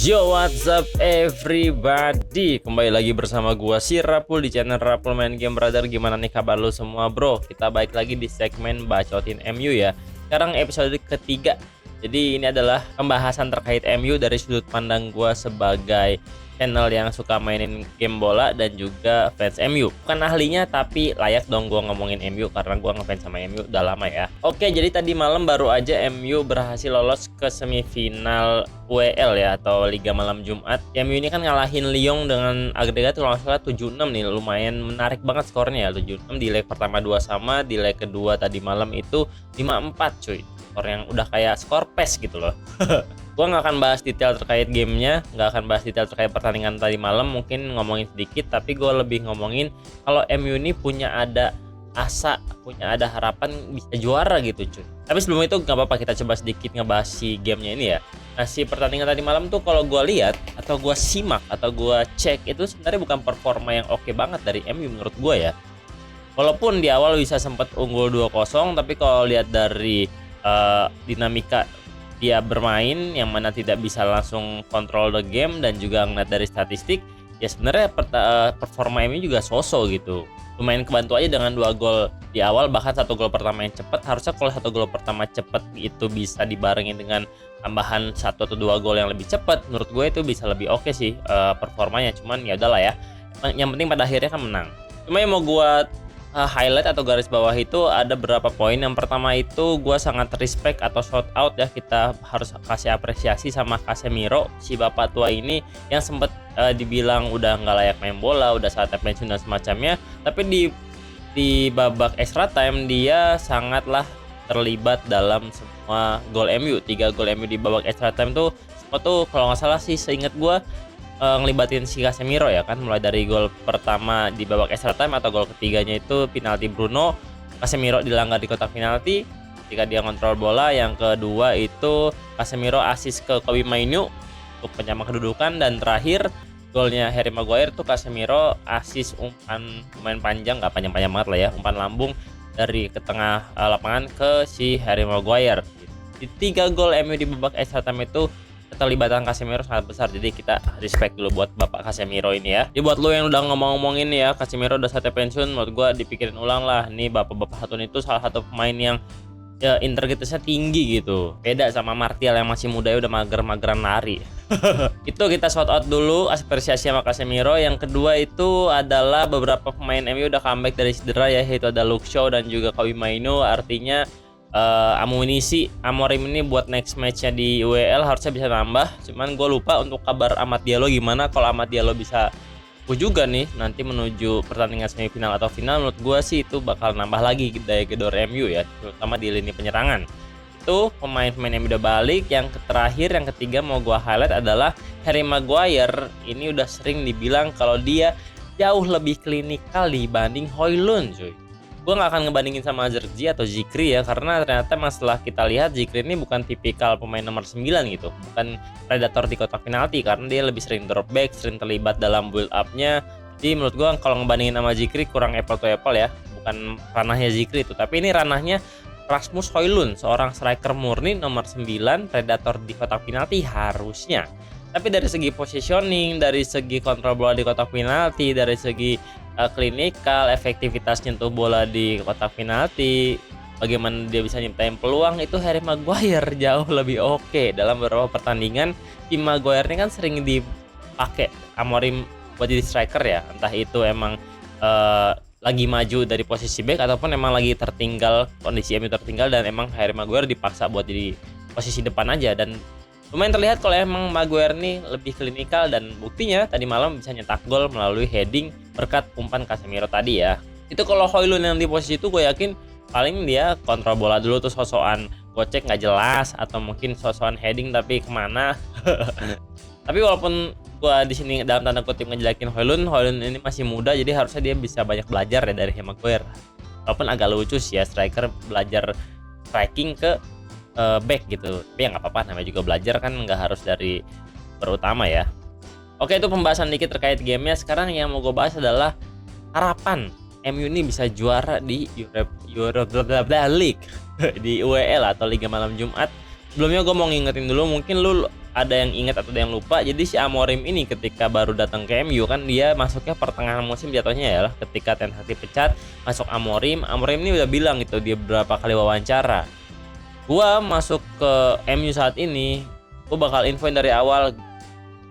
Yo, what's up everybody? Kembali lagi bersama gua si Rapul di channel Rapul Main Game Brother. Gimana nih kabar lu semua, bro? Kita balik lagi di segmen bacotin MU ya. Sekarang episode ketiga. Jadi ini adalah pembahasan terkait MU dari sudut pandang gua sebagai channel yang suka mainin game bola dan juga fans MU. Bukan ahlinya tapi layak dong gua ngomongin MU karena gua ngefans sama MU udah lama ya. Oke, jadi tadi malam baru aja MU berhasil lolos ke semifinal WL ya, atau Liga Malam Jumat. MU ini kan ngalahin Lyon dengan agregat kalau nggak salah 7-6 nih. Lumayan menarik banget skornya ya, 7-6 di leg pertama 2-sama, di leg kedua tadi malam itu 5-4 cuy. Skor yang udah kayak skor PES gitu loh. Gua nggak akan bahas detail terkait gamenya, nggak akan bahas detail terkait pertandingan tadi malam, mungkin ngomongin sedikit, tapi gue lebih ngomongin kalau MU ini punya ada asa, punya ada harapan bisa juara gitu cuy. Tapi sebelum itu nggak apa-apa, kita coba sedikit ngebahas si gamenya ini ya. Nah, si pertandingan tadi malam tuh kalau gue lihat atau gue simak atau gue cek itu sebenarnya bukan performa yang oke banget dari MU menurut gue ya. Walaupun di awal bisa sempat unggul 2-0, tapi kalau lihat dari dinamika dia bermain yang mana tidak bisa langsung kontrol the game dan juga ngeliat dari statistik ya sebenarnya performa MU juga so-so gitu. Lumayan kebantu aja dengan 2 gol di awal, bahkan 1 gol pertama yang cepat. Harusnya kalau 1 gol pertama cepat itu bisa dibarengin dengan tambahan 1 atau 2 gol yang lebih cepat, menurut gue itu bisa lebih oke sih performanya. Cuman ya udahlah ya, yang penting pada akhirnya kan menang. Cuma yang mau gue highlight atau garis bawah itu ada beberapa poin. Yang pertama itu gue sangat respect atau shout out ya, kita harus kasih apresiasi sama Casemiro, si bapak tua ini yang sempat dibilang udah nggak layak main bola, udah saatnya pensiun dan semacamnya, tapi di babak extra time dia sangatlah terlibat dalam semua gol MU. 3 gol MU di babak extra time tuh semua tuh kalau nggak salah sih seingat gue ngelibatin si Casemiro ya kan, mulai dari gol pertama di babak extra time atau gol ketiganya itu penalti Bruno, Casemiro dilanggar di kotak penalti ketika dia kontrol bola. Yang kedua itu Casemiro assist ke Kobbie Mainoo untuk penyama kedudukan, dan terakhir golnya Harry Maguire tuh Casemiro assist umpan lumayan panjang, nggak panjang-panjang banget lah ya, umpan lambung dari ke tengah lapangan ke si Harry Maguire. Di 3 gol MU di babak extra time itu keterlibatan Casemiro sangat besar, jadi kita respect dulu buat Bapak Casemiro ini ya. Jadi buat lo yang udah ngomong-ngomongin ya Casemiro udah saatnya pensiun, menurut gua dipikirin ulang lah. Nih bapak-bapak satu itu salah satu pemain yang ya integritasnya tinggi gitu, beda sama Martial yang masih muda ya udah mager-mageran lari. Itu kita shout out dulu, apresiasi sama Casemiro. Yang kedua itu adalah beberapa pemain MU udah comeback dari cedera ya, yaitu ada Luke Shaw dan juga Kobbie Mainoo. Artinya amunisi Amorim ini buat next matchnya di UEL harusnya bisa nambah. Cuman gue lupa untuk kabar Amad Diallo gimana. Kalau Amad Diallo bisa juga nih nanti menuju pertandingan semifinal atau final, menurut gue sih itu bakal nambah lagi daya gedor MU ya, terutama di lini penyerangan. Itu pemain-pemain yang udah balik. Yang terakhir, yang ketiga mau gue highlight adalah Harry Maguire. Ini udah sering dibilang kalau dia jauh lebih klinikal dibanding Højlund cuy. Gue gak akan ngebandingin sama Zirkzee atau Zikri ya, karena ternyata setelah kita lihat Zikri ini bukan tipikal pemain nomor 9 gitu, bukan predator di kotak penalti, karena dia lebih sering drop back, sering terlibat dalam build up-nya. Jadi menurut gue kalau ngebandingin sama Zikri kurang apple to apple ya, bukan ranahnya Zikri itu, tapi ini ranahnya Rasmus Højlund, seorang striker murni nomor 9, predator di kotak penalti harusnya. Tapi dari segi positioning, dari segi kontrol bola di kotak penalti, dari segi klinikal, efektivitas nyentuh bola di kotak penalti, bagaimana dia bisa nyiptain peluang, itu Harry Maguire jauh lebih oke. Dalam beberapa pertandingan tim Maguire ini kan sering dipakai Amorim buat jadi striker ya, entah itu emang lagi maju dari posisi back ataupun emang lagi tertinggal, kondisi MU tertinggal dan emang Harry Maguire dipaksa buat jadi posisi depan aja. Dan lumayan terlihat kalau emang Maguire nih lebih klinikal, dan buktinya tadi malam bisa nyetak gol melalui heading berkat umpan Casemiro tadi ya. Itu kalau Højlund yang di posisi itu gue yakin paling dia kontrol bola dulu tuh sosokan gocek nggak jelas, atau mungkin sosokan heading tapi kemana. Tapi walaupun gue di sini dalam tanda kutip ngejelekin Højlund ini masih muda, jadi harusnya dia bisa banyak belajar ya dari Harry Maguire. Walaupun agak lucu sih ya striker belajar striking ke back gitu, tapi ya nggak apa-apa, namanya juga belajar kan, nggak harus dari perutama ya. Oke, itu pembahasan dikit terkait gamenya. Sekarang yang mau gue bahas adalah harapan MU ini bisa juara di Europa League di UEL atau Liga Malam Jumat. Sebelumnya gue mau ngingetin dulu, mungkin lu ada yang ingat atau ada yang lupa, jadi si Amorim ini ketika baru datang ke MU kan dia masuknya pertengahan musim jatuhnya ya lah, ketika Ten Hag dipecat masuk Amorim ini udah bilang gitu dia beberapa kali wawancara, gua masuk ke MU saat ini gua bakal infoin dari awal,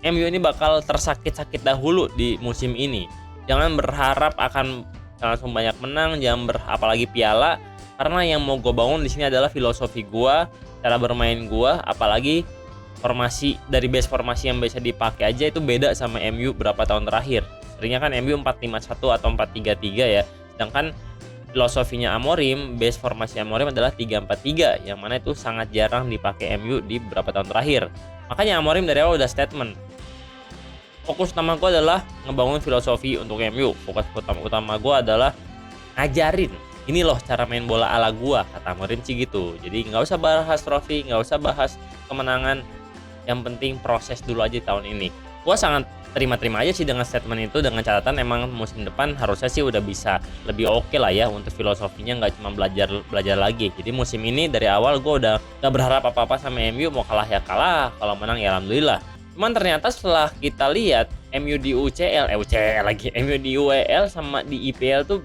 MU ini bakal tersakit-sakit dahulu di musim ini, jangan berharap akan langsung banyak menang, jangan apalagi piala, karena yang mau gue bangun di sini adalah filosofi gue, cara bermain gue, apalagi formasi dari base formasi yang bisa dipakai aja itu beda sama MU berapa tahun terakhir. Seringnya kan MU 4-5-1 atau 4-3-3 ya. Sedangkan filosofinya Amorim, base formasi Amorim adalah 3-4-3 yang mana itu sangat jarang dipakai MU di beberapa tahun terakhir. Makanya Amorim dari awal udah statement, fokus utama gue adalah ngebangun filosofi untuk MU. Fokus utama gue adalah ngajarin, ini loh cara main bola ala gue, kata Amorim sih gitu. Jadi nggak usah bahas trofi, nggak usah bahas kemenangan, yang penting proses dulu aja tahun ini. Gue sangat terima-terima aja sih dengan statement itu, dengan catatan emang musim depan harusnya sih udah bisa lebih oke lah ya untuk filosofinya, nggak cuma belajar lagi. Jadi musim ini dari awal gue udah nggak berharap apa-apa sama MU, mau kalah ya kalah, kalau menang ya alhamdulillah. Cuman ternyata setelah kita lihat MU di MU di UEL sama di IPL tuh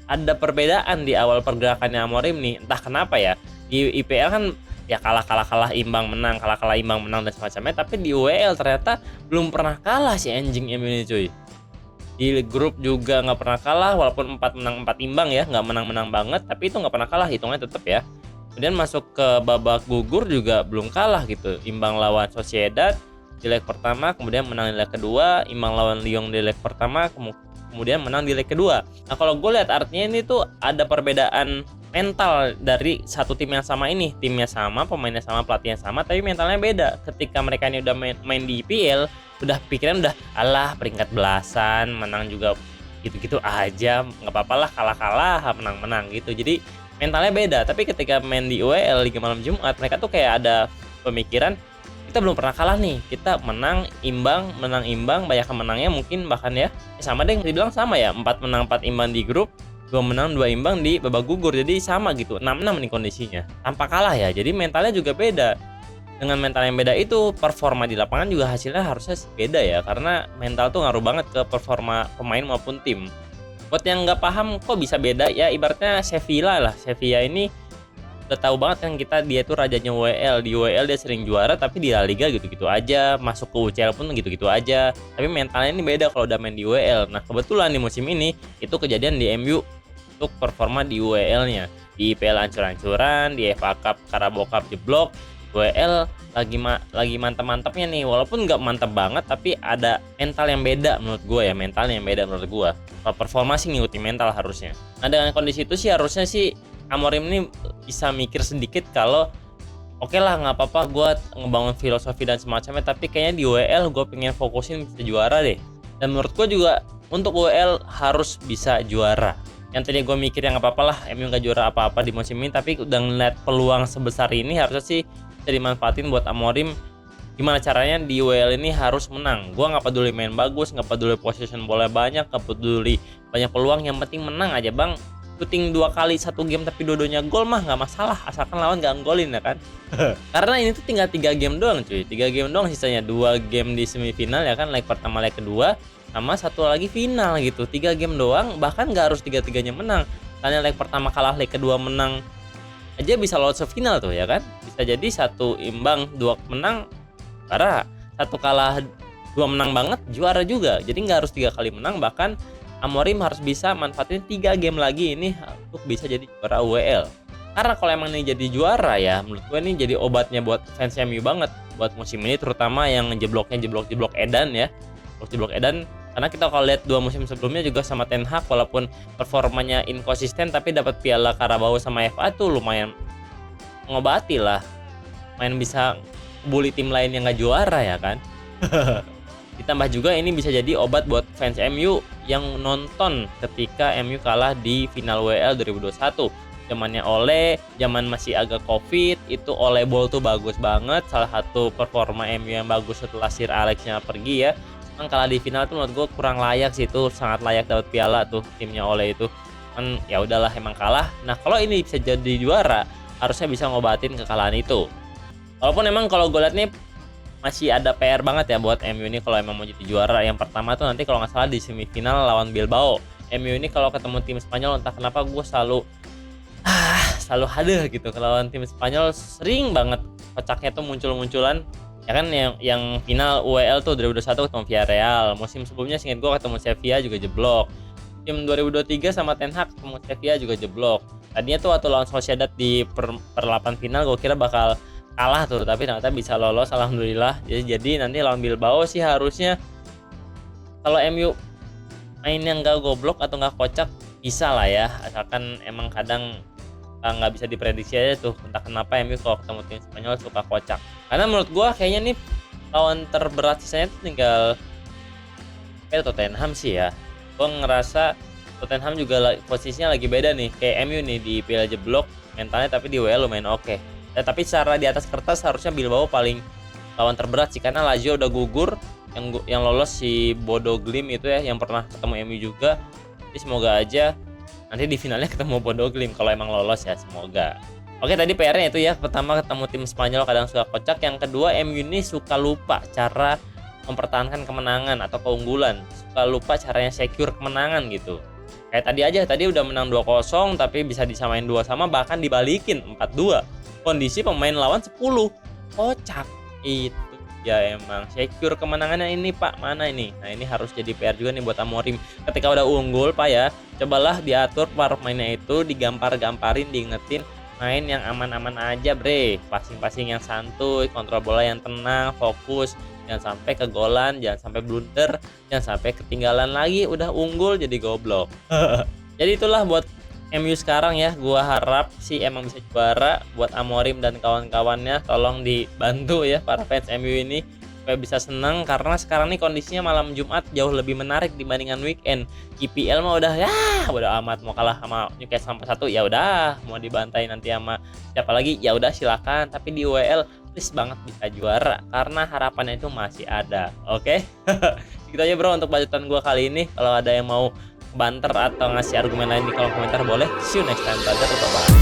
ada perbedaan di awal pergerakannya Amorim nih. Entah kenapa ya, di IPL kan ya kalah imbang menang, kalah imbang menang dan semacamnya, tapi di UEL ternyata belum pernah kalah si anjing MU ini cuy. Di grup juga nggak pernah kalah, walaupun 4 menang 4 imbang ya, nggak menang banget, tapi itu nggak pernah kalah, hitungnya tetap ya. Kemudian masuk ke babak gugur juga belum kalah gitu, imbang lawan Sociedad di leg pertama, kemudian menang di leg kedua, imbang lawan Lyon di leg pertama, kemudian menang di leg kedua. Nah kalau gue lihat artinya ini tuh ada perbedaan mental dari satu tim yang sama ini. Timnya sama, pemainnya sama, pelatihnya sama, tapi mentalnya beda. Ketika mereka ini udah main di IPL, udah pikiran udah alah peringkat belasan, menang juga gitu-gitu aja, nggak apa-apa lah kalah-kalah, menang-menang gitu. Jadi mentalnya beda. Tapi ketika main di UEL Liga Malam Jumat, mereka tuh kayak ada pemikiran, kita belum pernah kalah nih, kita menang imbang, banyak menangnya mungkin bahkan ya sama deh, dibilang sama ya, 4 menang 4 imbang di grup, 2 menang 2 imbang di babak gugur, jadi sama gitu, 6-6 nih kondisinya tanpa kalah ya. Jadi mentalnya juga beda. Dengan mental yang beda itu, performa di lapangan juga hasilnya harusnya beda ya, karena mental tuh ngaruh banget ke performa pemain maupun tim. Buat yang nggak paham kok bisa beda ya, ibaratnya Sevilla ini udah tahu banget kan dia tuh rajanya UEL. Di UEL dia sering juara, tapi di La Liga gitu-gitu aja, masuk ke UCL pun gitu-gitu aja. Tapi mentalnya ini beda kalau udah main di UEL. Nah kebetulan di musim ini itu kejadian di MU untuk performa di UEL-nya. Di IPL hancur-hancuran, di FA Cup, Carabao Cup jeblok, UEL lagi mantap-mantapnya nih. Walaupun nggak mantap banget, tapi ada mental yang beda menurut gue ya, Kalau performa sih ngikutin mental harusnya. Nah dengan kondisi itu sih harusnya sih Amorim ini bisa mikir sedikit kalau oke lah nggak apa-apa gue ngebangun filosofi dan semacamnya, tapi kayaknya di UEL gue pengen fokusin bisa juara deh. Dan menurut gue juga untuk UEL harus bisa juara. Yang tadi gue mikir yang nggak apa-apa lah MU nggak juara apa-apa di musim ini, tapi udah ngeliat peluang sebesar ini harusnya sih bisa dimanfaatin buat Amorim. Gimana caranya di UEL ini harus menang. Gue nggak peduli main bagus, nggak peduli possession bola banyak, nggak peduli banyak peluang, yang penting menang aja bang. Shooting 2 kali 1 game tapi dua-duanya gol mah nggak masalah, asalkan lawan nggak nggolin ya kan. Karena ini tuh tinggal 3 game doang cuy, 3 game doang sisanya, 2 game di semifinal ya kan, leg pertama leg kedua, sama 1 lagi final gitu. 3 game doang, bahkan nggak harus 3-3-nya menang. Karena leg pertama kalah, leg kedua menang aja bisa lolos ke final tuh ya kan. Bisa jadi 1 imbang 2 menang, karena 1 kalah 2 menang banget juara juga. Jadi nggak harus 3 kali menang, bahkan Amorim harus bisa manfaatin 3 game lagi ini untuk bisa jadi juara UEL. Karena kalau emang ini jadi juara ya, menurut gue ini jadi obatnya buat fans MU banget buat musim ini, terutama yang jeblok Edan ya. Jeblok Edan, karena kita kalau lihat 2 musim sebelumnya juga sama Ten Hag, walaupun performanya inkonsisten tapi dapat piala Carabao sama FA tuh lumayan ngobati lah. Main bisa bully tim lain yang nggak juara ya kan. Ditambah juga ini bisa jadi obat buat fans MU yang nonton ketika MU kalah di final WL 2021. Zamannya Ole, zaman masih agak Covid, itu Ole Ball tuh bagus banget. Salah satu performa MU yang bagus setelah Sir Alex-nya pergi ya. Kan kalah di final tuh menurut gue kurang layak sih, itu sangat layak dapat piala tuh timnya Ole itu. Kan ya udahlah emang kalah. Nah, kalau ini bisa jadi juara, harusnya bisa ngobatin kekalahan itu. Walaupun emang kalau gue lihat nih masih ada PR banget ya buat MU ini kalau emang mau jadi juara. Yang pertama tuh nanti kalau nggak salah di semifinal lawan Bilbao. MU ini kalau ketemu tim Spanyol entah kenapa gue selalu hadir gitu kalau lawan tim Spanyol, sering banget kocaknya tuh muncul-munculan. Ya kan yang final UEL tuh 2021 ketemu Villarreal. Musim sebelumnya seinget gue ketemu Sevilla juga jeblok. Tim 2023 sama Ten Hag ketemu Sevilla juga jeblok. Tadinya tuh waktu lawan Sociedad di per 8 final gue kira bakal kalah tuh, tapi ternyata bisa lolos alhamdulillah. Jadi nanti lawan Bilbao sih harusnya kalau MU main yang gak goblok atau gak kocak bisa lah ya, asalkan emang kadang nggak bisa diprediksi aja tuh, entah kenapa MU kalau ketemu tim Spanyol suka kocak. Karena menurut gua kayaknya nih lawan terberat sisanya tuh tinggal Tottenham sih ya. Gua ngerasa Tottenham juga posisinya lagi beda nih kayak MU nih, di Piala jeblok mentalnya, tapi di WL lumayan oke. Tapi secara di atas kertas harusnya Bilbao paling lawan terberat sih, karena Lazio udah gugur, yang lolos si Bodo Glimt itu ya, yang pernah ketemu MU juga. Jadi semoga aja nanti di finalnya ketemu Bodo Glimt kalau emang lolos ya, semoga. Oke, tadi PR-nya itu ya. Pertama, ketemu tim Spanyol kadang suka kocak. Yang kedua, MU ini suka lupa cara mempertahankan kemenangan atau keunggulan. Suka lupa caranya secure kemenangan gitu. Kayak tadi aja, tadi udah menang 2-0 tapi bisa disamain 2-2, bahkan dibalikin 4-2. Kondisi pemain lawan 10. Kocak. Itu ya emang secure kemenangannya ini Pak, mana ini? Nah, ini harus jadi PR juga nih buat Amorim. Ketika udah unggul Pak ya, cobalah diatur para pemainnya itu, digampar-gamparin, diingetin main yang aman-aman aja bre, passing-passing yang santuy, kontrol bola yang tenang, fokus, jangan sampai kegolan, jangan sampai blunder, jangan sampai ketinggalan lagi, udah unggul jadi goblok. Jadi itulah buat MU sekarang ya, gua harap sih emang bisa juara. Buat Amorim dan kawan-kawannya tolong dibantu ya para fans MU ini supaya bisa senang, karena sekarang nih kondisinya malam Jumat jauh lebih menarik dibandingkan weekend. IPL mah udah ya udah amat, mau kalah sama Newcastle 1 ya udah, mau dibantai nanti sama siapa lagi ya udah silakan, tapi di WL please banget bisa juara karena harapannya itu masih ada. Oke. Gitu aja bro untuk bacotan gua kali ini. Kalau ada yang mau banter atau ngasih argumen lain di kolom komentar boleh. See you next time, brother. Bye bye.